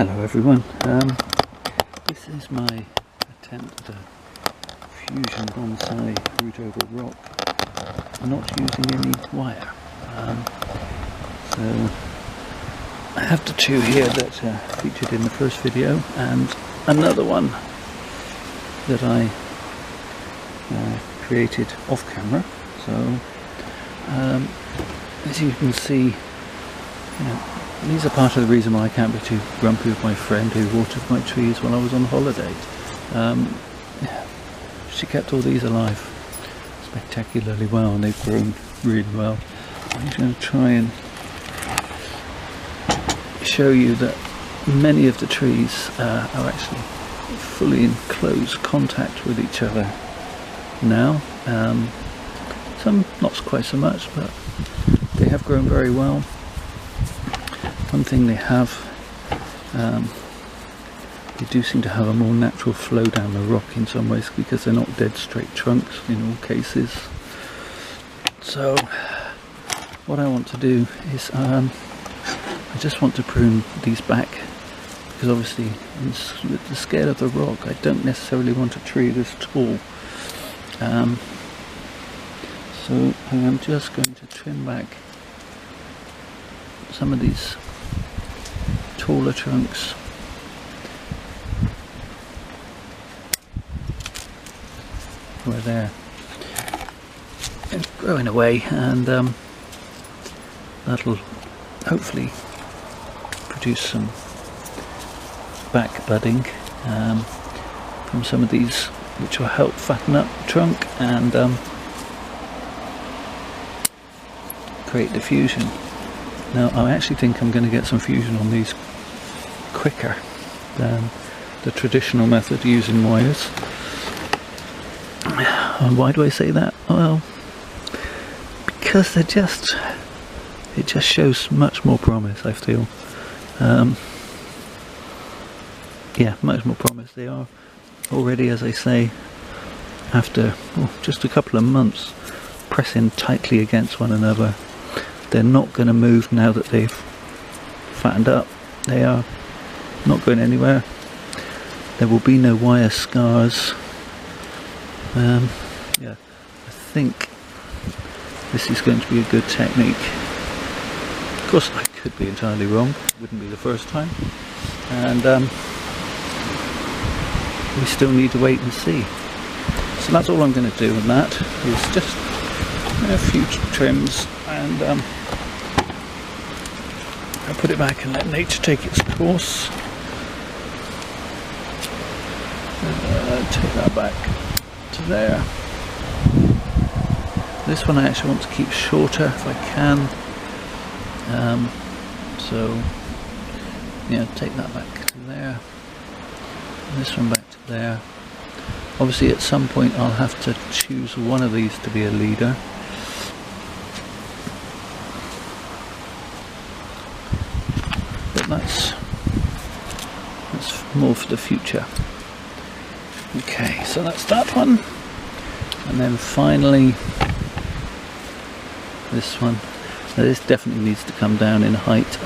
Hello everyone, this is my attempt at a fusion bonsai root over rock, not using any wire. So I have the two here that featured in the first video, and another one that I created off camera. So as you can see, these are part of the reason why I can't be too grumpy with my friend who watered my trees while I was on holiday. She kept all these alive spectacularly well, and they've grown really well. I'm going to try and show you that many of the trees are actually fully in close contact with each other now. Some not quite so much, but they have grown very well. One thing they have, they do seem to have a more natural flow down the rock in some ways, because they're not dead straight trunks in all cases. So what I want to do is I just want to prune these back, because obviously with the scale of the rock I don't necessarily want a tree this tall. So I am just going to trim back some of these taller trunks. Where they're growing away, and that'll hopefully produce some back budding from some of these, which will help fatten up the trunk and create diffusion. Now I actually think I'm going to get some fusion on these quicker than the traditional method using wires. And why do I say that? Well, because it just shows much more promise, I feel. Yeah, much more promise. They are already, as I say, after just a couple of months pressing tightly against one another. They're not going to move now that they've fattened up. They are not going anywhere. There will be no wire scars. Yeah, I think this is going to be a good technique. Of course, I could be entirely wrong. It wouldn't be the first time. And we still need to wait and see. So that's all I'm going to do with that, is just a few trims, and I'll put it back and let nature take its course. Take that back to there. This one I actually want to keep shorter if I can. So yeah, take that back to there. And this one back to there. Obviously at some point I'll have to choose one of these to be a leader. But that's more for the future. Okay, so that's that one. And then finally this one. Now this definitely needs to come down in height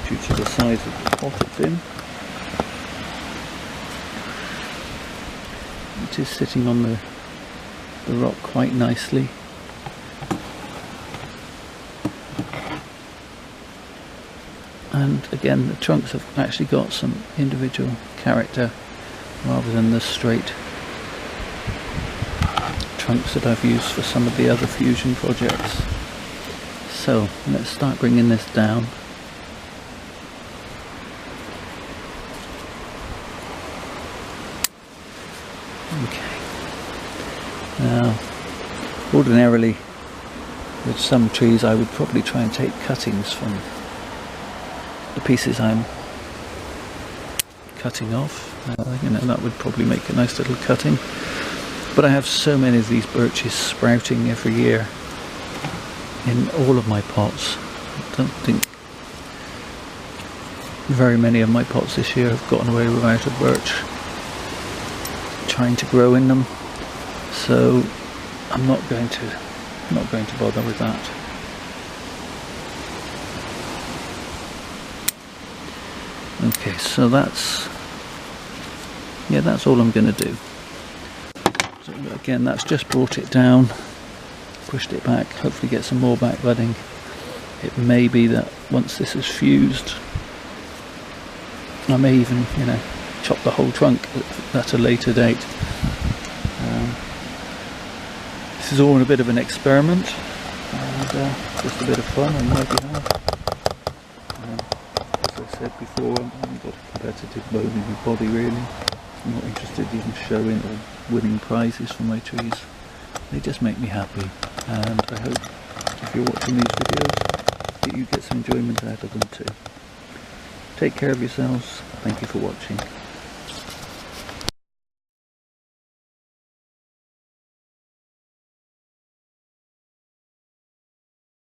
due to the size of the pot it's in. It is sitting on the rock quite nicely. And again, the trunks have actually got some individual character rather than the straight trunks that I've used for some of the other fusion projects. So let's start bringing this down. Okay. Now, ordinarily with some trees I would probably try and take cuttings from the pieces I'm cutting off. That would probably make a nice little cutting. But I have so many of these birches sprouting every year in all of my pots. I don't think very many of my pots this year have gotten away without a birch trying to grow in them. So I'm not going to bother with that. Okay, so that's all I'm going to do. So again, that's just brought it down, pushed it back, hopefully get some more back budding. It may be that once this is fused, I may even, chop the whole trunk at a later date. This is all a bit of an experiment, and just a bit of fun on my behalf. As I said before, I haven't got a competitive bone in my body really. I'm not interested in showing or winning prizes for my trees. They just make me happy, and I hope if you're watching these videos that you get some enjoyment out of them too. Take care of yourselves. Thank you for watching.